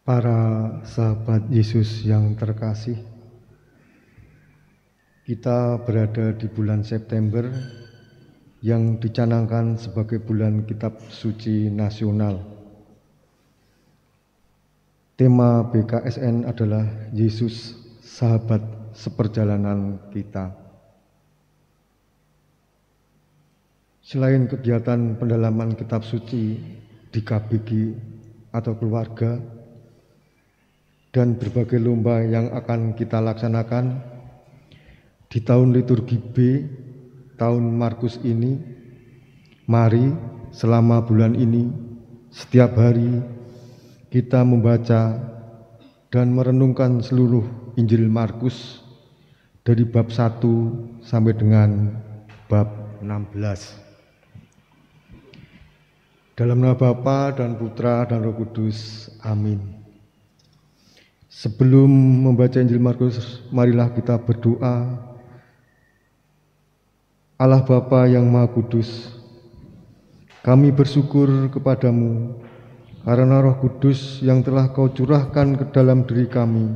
Para sahabat Yesus yang terkasih, kita berada di bulan September yang dicanangkan sebagai bulan Kitab Suci Nasional. Tema BKSN adalah Yesus, sahabat seperjalanan kita. Selain kegiatan pendalaman kitab suci di KBG atau keluarga, dan berbagai lomba yang akan kita laksanakan di tahun liturgi B, tahun Markus ini, mari selama bulan ini, setiap hari kita membaca dan merenungkan seluruh Injil Markus dari bab 1 sampai dengan bab 16. Dalam nama Bapa dan Putra dan Roh Kudus, amin. Sebelum membaca Injil Markus, marilah kita berdoa. Allah Bapa yang Maha Kudus, kami bersyukur kepadamu karena Roh Kudus yang telah Kau curahkan ke dalam diri kami.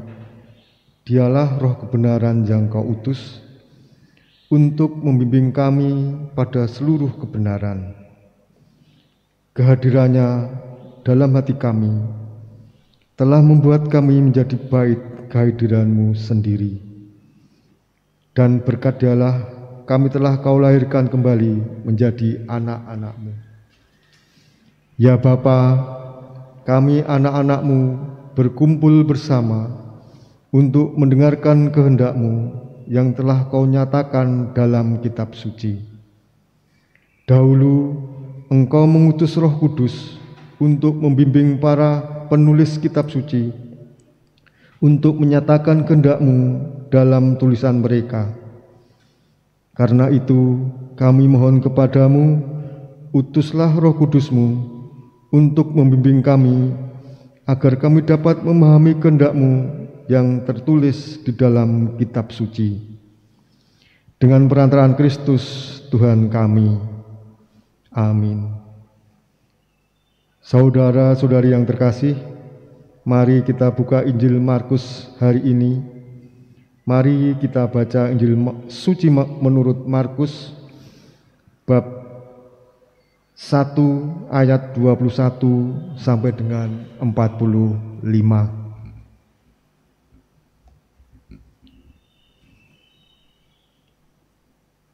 Dialah Roh kebenaran yang Kau utus untuk membimbing kami pada seluruh kebenaran. Kehadirannya dalam hati kami telah membuat kami menjadi bait kehadiran-Mu sendiri. Dan berkat Dialah kami telah Kau lahirkan kembali menjadi anak-anak-Mu. Ya Bapa, kami anak-anak-Mu berkumpul bersama untuk mendengarkan kehendak-Mu yang telah Kau nyatakan dalam kitab suci. Dahulu Engkau mengutus Roh Kudus untuk membimbing para penulis kitab suci untuk menyatakan kehendak-Mu dalam tulisan mereka. Karena itu kami mohon kepadamu, utuslah Roh Kudus-Mu untuk membimbing kami agar kami dapat memahami kehendak-Mu yang tertulis di dalam kitab suci. Dengan perantaraan Kristus Tuhan kami. Amin. Saudara-saudari yang terkasih, mari kita buka Injil Markus hari ini. Mari kita baca Injil suci menurut Markus bab 1 ayat 21 sampai dengan 45.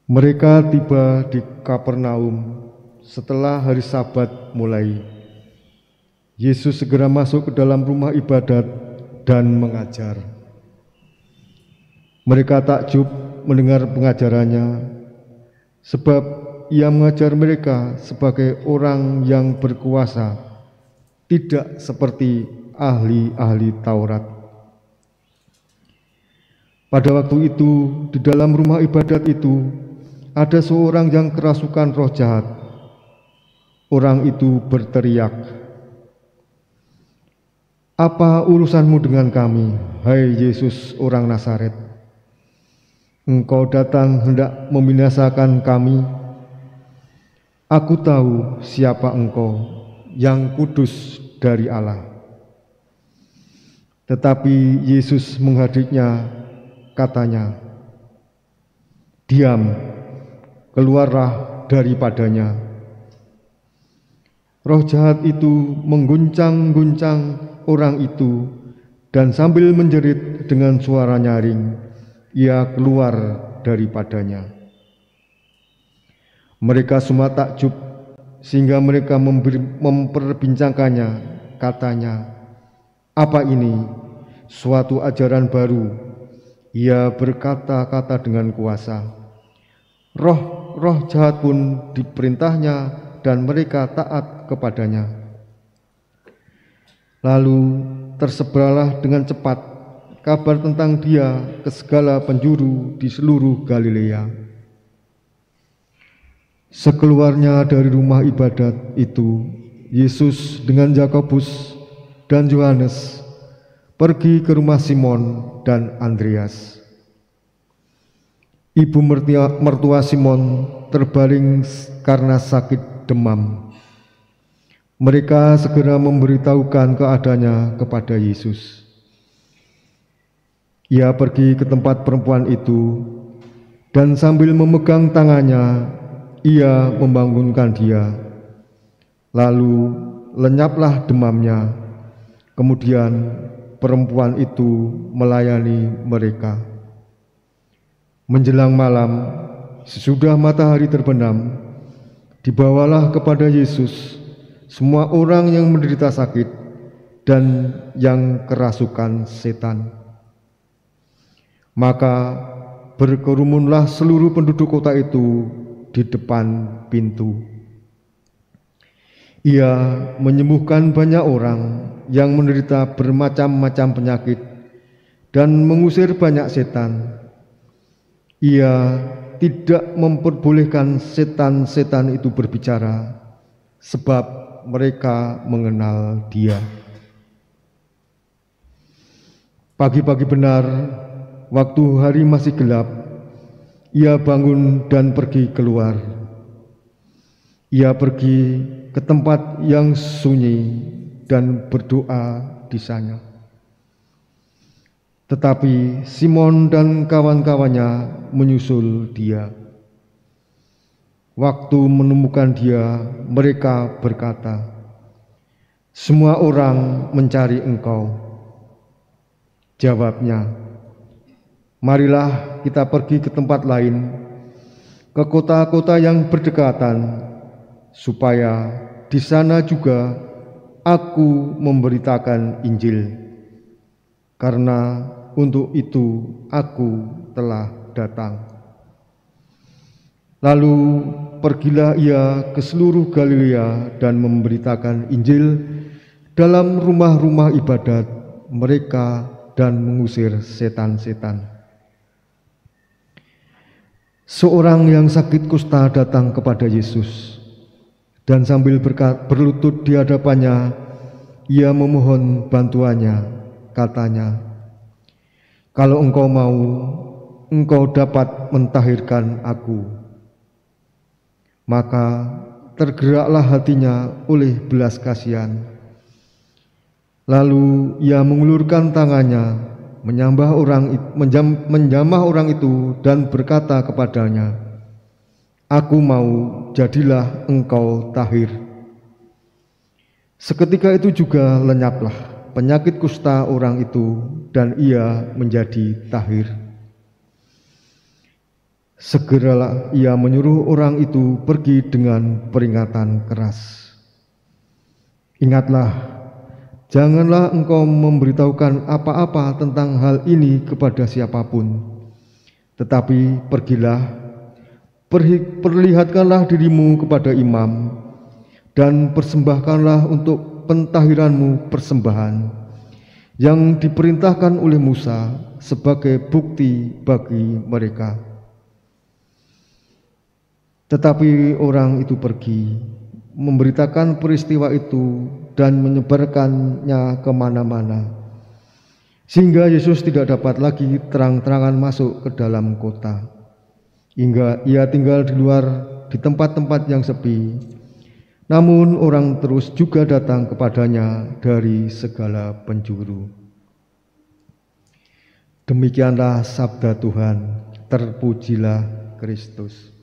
Mereka tiba di Kapernaum setelah hari Sabat mulai. Yesus segera masuk ke dalam rumah ibadat dan mengajar. Mereka takjub mendengar pengajarannya, sebab Ia mengajar mereka sebagai orang yang berkuasa, tidak seperti ahli-ahli Taurat. Pada waktu itu, di dalam rumah ibadat itu, ada seorang yang kerasukan roh jahat. Orang itu berteriak, "Apa urusanmu dengan kami, hai Yesus orang Nazaret? Engkau datang hendak membinasakan kami. Aku tahu siapa Engkau, yang kudus dari Allah." Tetapi Yesus menghadiknya, katanya, "Diam, keluarlah daripadanya." Roh jahat itu mengguncang-guncang orang itu, dan sambil menjerit dengan suara nyaring, ia keluar daripadanya. Mereka semua takjub, sehingga mereka memperbincangkannya, katanya, "Apa ini? Suatu ajaran baru. Ia berkata-kata dengan kuasa. Roh-roh jahat pun diperintahnya dan mereka taat kepadanya." Lalu tersebarlah dengan cepat kabar tentang Dia ke segala penjuru di seluruh Galilea. Sekeluarnya dari rumah ibadat itu, Yesus dengan Yakobus dan Yohanes pergi ke rumah Simon dan Andreas. Ibu mertua Simon terbaring karena sakit demam. Mereka segera memberitahukan keadaannya kepada Yesus. Ia pergi ke tempat perempuan itu, dan sambil memegang tangannya, ia membangunkan dia. Lalu lenyaplah demamnya. Kemudian perempuan itu melayani mereka. Menjelang malam, sesudah matahari terbenam, dibawalah kepada Yesus semua orang yang menderita sakit dan yang kerasukan setan. Maka berkerumunlah seluruh penduduk kota itu di depan pintu. Ia menyembuhkan banyak orang yang menderita bermacam-macam penyakit dan mengusir banyak setan. Ia tidak memperbolehkan setan-setan itu berbicara, sebab mereka mengenal Dia. Pagi-pagi benar, waktu hari masih gelap, ia bangun dan pergi keluar. Ia pergi ke tempat yang sunyi dan berdoa di sana. Tetapi Simon dan kawan-kawannya menyusul dia. Waktu menemukan dia, mereka berkata, "Semua orang mencari Engkau." Jawabnya, "Marilah kita pergi ke tempat lain, ke kota-kota yang berdekatan, supaya di sana juga aku memberitakan Injil, karena untuk itu aku telah datang." Lalu pergilah ia ke seluruh Galilea dan memberitakan Injil dalam rumah-rumah ibadat mereka dan mengusir setan-setan. Seorang yang sakit kusta datang kepada Yesus, dan sambil berlutut di hadapannya, ia memohon bantuannya. Katanya, "Kalau Engkau mau, Engkau dapat mentahirkan aku." Maka tergeraklah hatinya oleh belas kasihan. Lalu ia mengulurkan tangannya, menjamah orang itu dan berkata kepadanya, "Aku mau, jadilah engkau tahir." Seketika itu juga lenyaplah penyakit kusta orang itu dan ia menjadi tahir. Segeralah ia menyuruh orang itu pergi dengan peringatan keras. "Ingatlah, janganlah engkau memberitahukan apa-apa tentang hal ini kepada siapapun, tetapi pergilah, perlihatkanlah dirimu kepada imam, dan persembahkanlah untuk pentahiranmu persembahan yang diperintahkan oleh Musa sebagai bukti bagi mereka." Tetapi orang itu pergi, memberitakan peristiwa itu dan menyebarkannya kemana-mana, sehingga Yesus tidak dapat lagi terang-terangan masuk ke dalam kota, hingga ia tinggal di luar di tempat-tempat yang sepi. Namun orang terus juga datang kepadanya dari segala penjuru. Demikianlah sabda Tuhan. Terpujilah Kristus.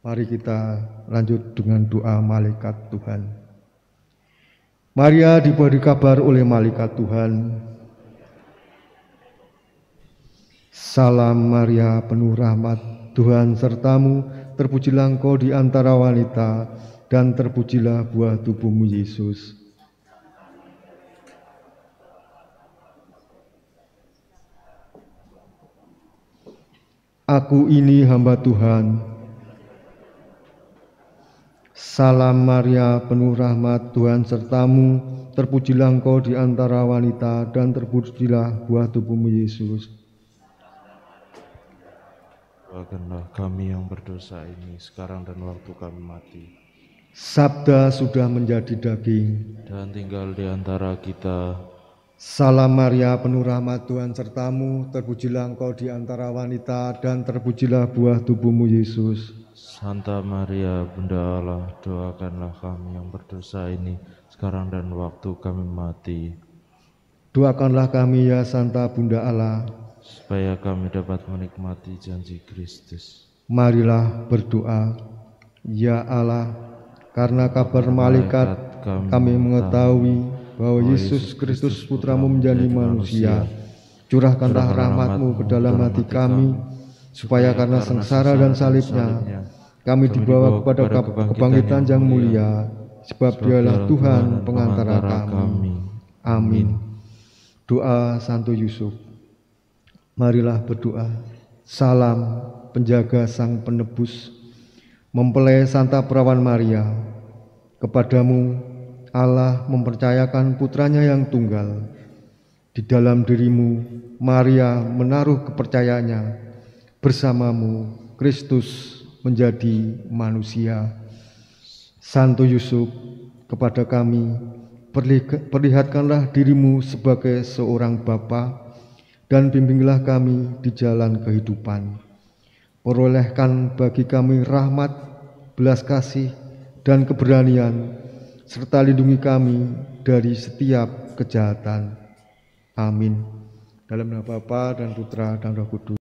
Mari kita lanjut dengan doa malaikat Tuhan. Maria diberi kabar oleh malaikat Tuhan, "Salam Maria, penuh rahmat, Tuhan sertamu, terpujilah engkau di antara wanita, dan terpujilah buah tubuhmu Yesus. Aku ini hamba Tuhan. Salam Maria, penuh rahmat, Tuhan sertamu, terpujilah engkau di antara wanita, dan terpujilah buah tubuhmu Yesus. Doakanlah kami yang berdosa ini, sekarang dan waktu kami mati. Sabda sudah menjadi daging dan tinggal di antara kita. Salam Maria, penuh rahmat, Tuhan sertamu, terpujilah engkau di antara wanita, dan terpujilah buah tubuhmu Yesus. Santa Maria, Bunda Allah, doakanlah kami yang berdosa ini, sekarang dan waktu kami mati. Doakanlah kami ya Santa Bunda Allah, supaya kami dapat menikmati janji Kristus. Marilah berdoa. Ya Allah, karena kabar malaikat kami mengetahui bahwa Yesus Kristus Putramu menjadi manusia. Curahkanlah rahmat-Mu ke dalam hati kami, supaya karena sengsara dan salibnya, kami dibawa kepada kebangkitan yang mulia, sebab Dialah Tuhan pengantara kami. Amin. Doa Santo Yusuf. Marilah berdoa. Salam penjaga Sang Penebus, mempelai Santa Perawan Maria. Kepadamu Allah mempercayakan putranya yang tunggal. Di dalam dirimu Maria menaruh kepercayaannya. Bersamamu Kristus menjadi manusia. Santo Yusuf, kepada kami perlihatkanlah dirimu sebagai seorang bapa dan bimbinglah kami di jalan kehidupan. Perolehkan bagi kami rahmat, belas kasih, dan keberanian, serta lindungi kami dari setiap kejahatan. Amin. Dalam nama Bapa dan Putra dan Roh Kudus.